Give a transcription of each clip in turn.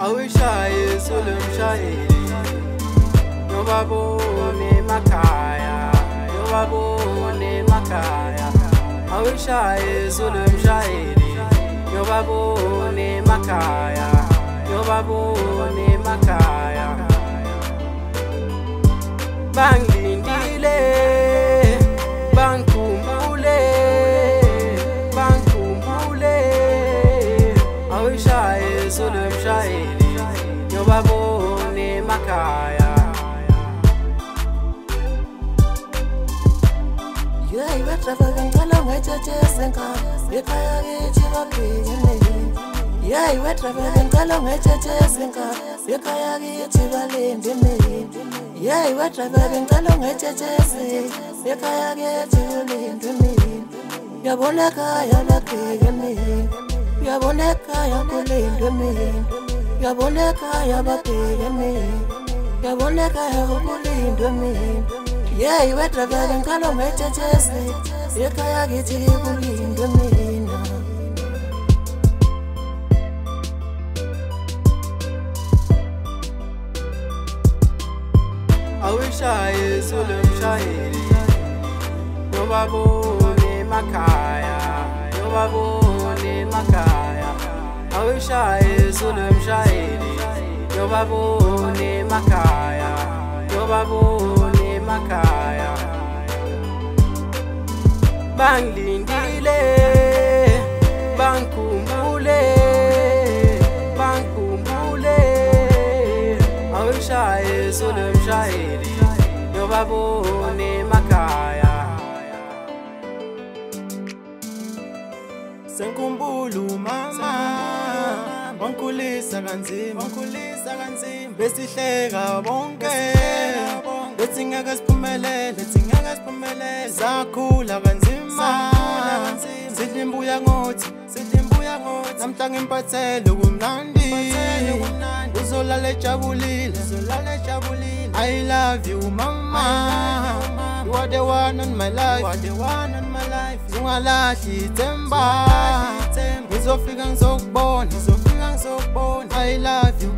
Awishaye Sulemshairi Yobabone Makaya Yobabone Makaya Awishaye Sulemshairi Yobabone Makaya Yobabone Makaya Bangindile Bangkumbule Bangkumbule Awishaye Sulemshairi Yobabone Makaya Yai wetrafa ngala ngwachache senka Yekaya gichiva piyene Yai wetrafa ngala ngwachache senka Yekaya gichiva lindene Yai wetrafa ngala ngwachache senka Yekaya gichiva lindene Yaboneka yabapiyene Yaboneka yakulindene Yaboneka yabapiyene Yaboneka yakulindene Yai wetrafa ngala ngwachache senka Yekaya gichiva lindene Awishaye Sulemshairi Yobabone Makaya Yobabone Makaya Awishaye Sulemshairi Yobabone Makaya Yobabone Makaya Banglindile Bangkumbule Bangkumbule Awishaye Sulemshairi Yobabone Makaya Senkumbulu mama Wankulisa kanzima Besihleka bonke Lethi ngeke siphumelele Sakhula kanzima Sidla imbuya ngothi Namhla ngimpathele kumnandi Uzolala ejabulile I love you mama You are the one on my life Ungalahli ithemba Ngizofika ngizokubona I love you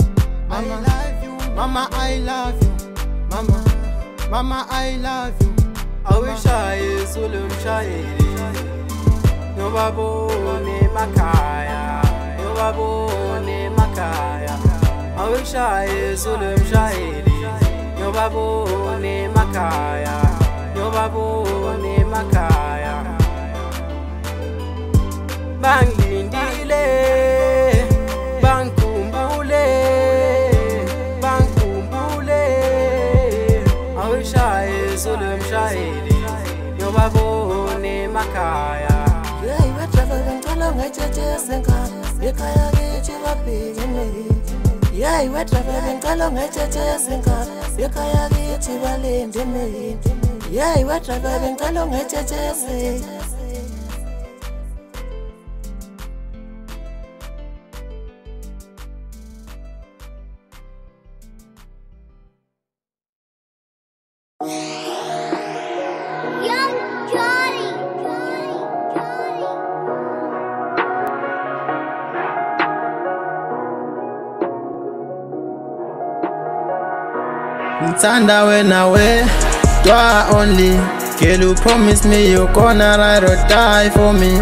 Mama I love you Mama I love you Awishaye Sulemshairi Yobabone Makaya Yobabone Makaya Awishaye Sulemshairi Yobabone Makaya Yobabone Makaya Banglindile Bangkumbule Bangkumbule Awishaye Sulemshairi Yobabone Makaya Yai wetrafa ngala ngwachache senka Yekaya gichiva piyene Yai wetrafa ngala ngwachache senka Yekaya gichiva lindene Yai wetrafa ngala ngwachache senka Mtanda when away, dwa only. Girl, you promise me you gonna ride or die for me.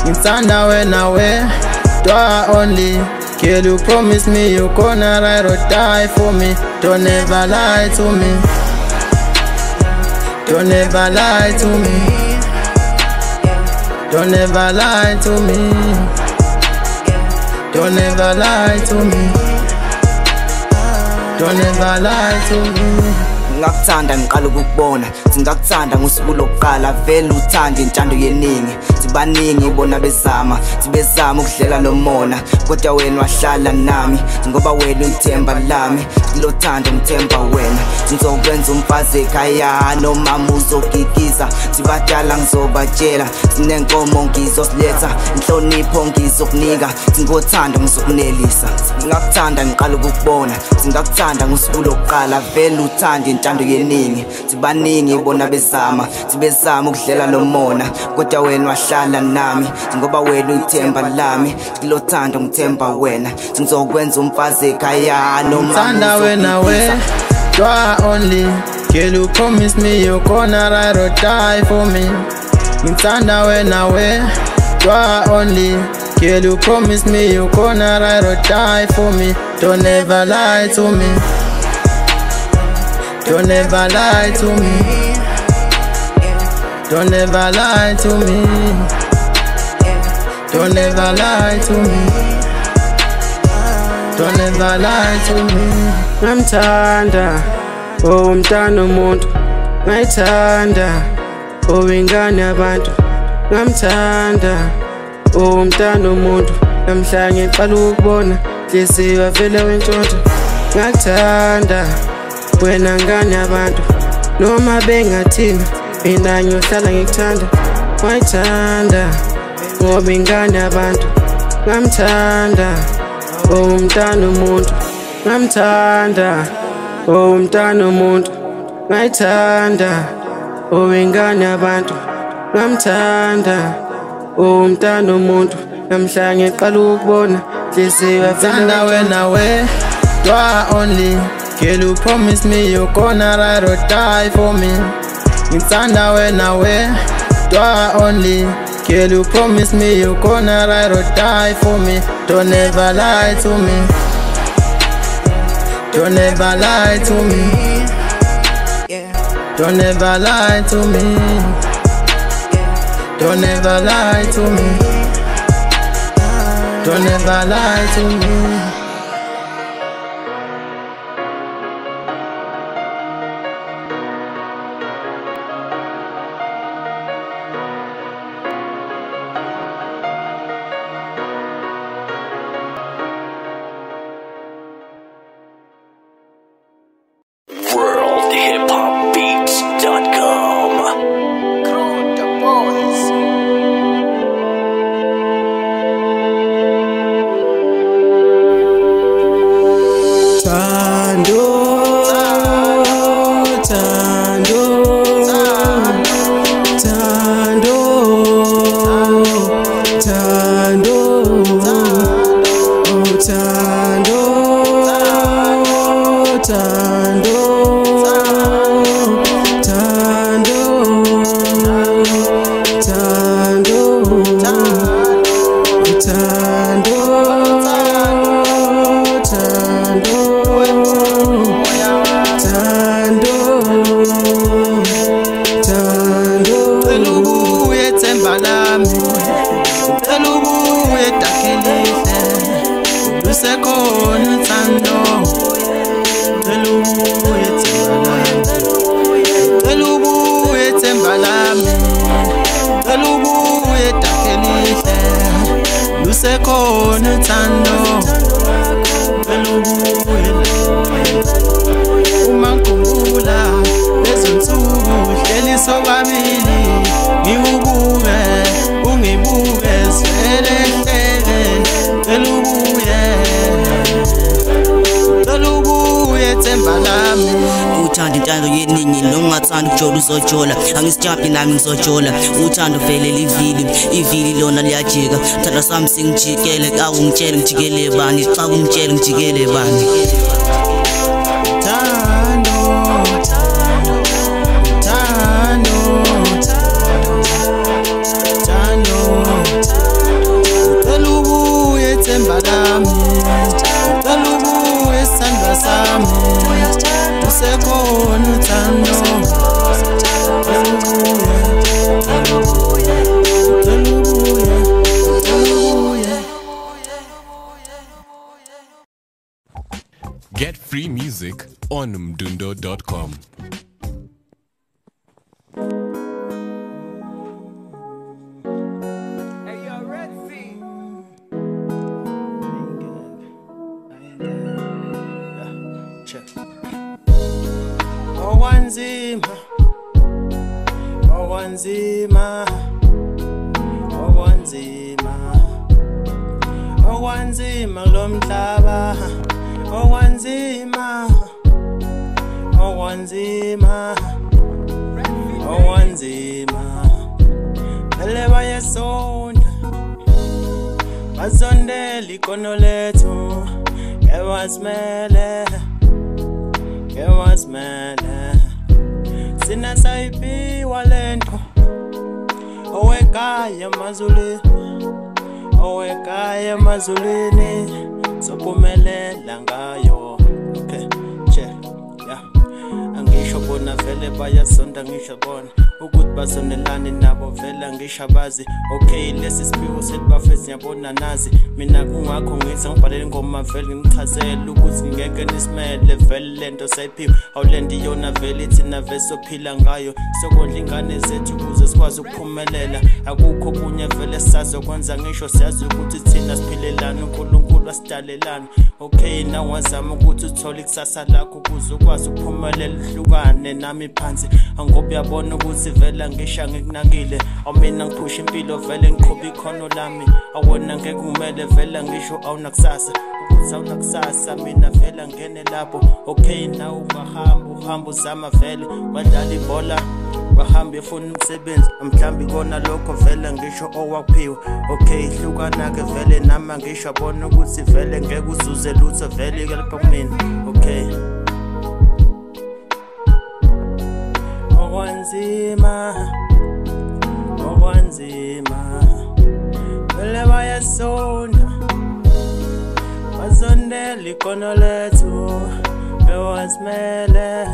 Mtanda when away, dwa only. Girl, you promise me you gonna ride or die for me. Don't ever lie to me. Don't ever lie to me. Don't ever lie to me. Don't ever lie to me. Don't ever lie to me. Ngakuthanda ngiqala ukukubona singakuthanda ngosuku lokuqala vele uthanda intando yeningi sibaningi bona bezama sibezama ukudlela nomona kodwa wena wahlala nami ngoba wena uthemba lami lothando ngithemba wena ngizokwenza umfazi ekhaya noma uzogigiza sibadala ngizobatshela sinenkomo ngizosiletha inhlonipho ngizokunika singothando ngizokunelisa ngakuthanda ngiqala ukukubona singakuthanda ngosuku lokuqala vele uthanda intando yeningi sibaningi ubona bezama sibezama ukudlela lomona kodwa wena wahlala nami ngoba wena uyithemba lami ngilothanda ngithemba wena ngizokwenza umfazi ekhaya noma ngithanda wena we you are only girl you promise me you gonna ride or die for me ngithanda wena we you are only girl you promise me you gonna ride or die for me don't ever lie to me don't ever lie to me don't ever lie to me don't ever lie to me don't ever lie to me ngamthanda umntana umuntu ngayithanda ingane yabantu ngamthanda umntana umuntu namhlanje ngiqala ukubona inhliziyo vele wentshontsho ngakuthanda wena ngane yabantu noma bengathini mina ngiyohlala ngikuthanda ngayithanda ngoba ingane yabantu ngamthanda umntana umuntu ngamthanda umntana umuntu ngayithanda ingane yabantu ngamthanda umntana umuntu namhlanje ngiqala ukubona inhliziyo ngithanda wena we you are only girl you promise me you gonna ride or die for me ngithanda wena we you are only girl you promise me you gonna ride or die for me don't ever lie to me don't ever lie to me don't ever lie to me don't ever lie to me don't ever lie to me uzojola angisijaphi nami ngizojola uthando vele ivili lona liyajika thanda sami singijikele awungitshele ngijikele bani xa ungitshele ngijikele bani Get free music on mdundo.com. Owanzima lomhlaba owanzima owanzima vele bayasonda bazondela ikono lethu kewasimele sina sayipiwa lento owekaya emazulwini sophumelela ngayo. Okay, yeah. Angisho bona vele bayasonda ngisho bona ukuthi basonelane nabo vele angisho abazi. Okay, lesi siphiwo selibafezi ngiyabona nazi mina kungakho ngithi ngibhalele ingoma vele ngichazela ukuthi ngeke nisimele vele lento sayiphiwa awulendi yona vele thina vele sophila ngayo sokondla ingane zethu ukuze sikwazi ukuphumelela. Akukho kunye vele sazokwenza ngisho siyazi ukuthi thina siphilelana uNkulunkulu asidalelana. Okay, now wazama ukuthi uthole ikusasa lakho ukuze ukwazi ukuphumelela hlukane nami phansi angobe yabona ukuthi vele ngisha ngikunakile awumina ngiphusha impilo vele ngiqhubha ikhono lami awona ngeke kumele vele ngisho awunakusasa ukuthi awunakusasa mina vele ngene lapho. Okay, now ungahamba uzama vele badlala ibhola bahamba efuna umsebenzi mhlambi kona lokho vele ngisho owaphiwa. Okay, hlukana ke vele nama ngisho abona ukuthi vele ngeke uzuze lutho vele ke lapha kumina. Okay, owanzima vele bayasonda bazondela ikono lethu kewasimele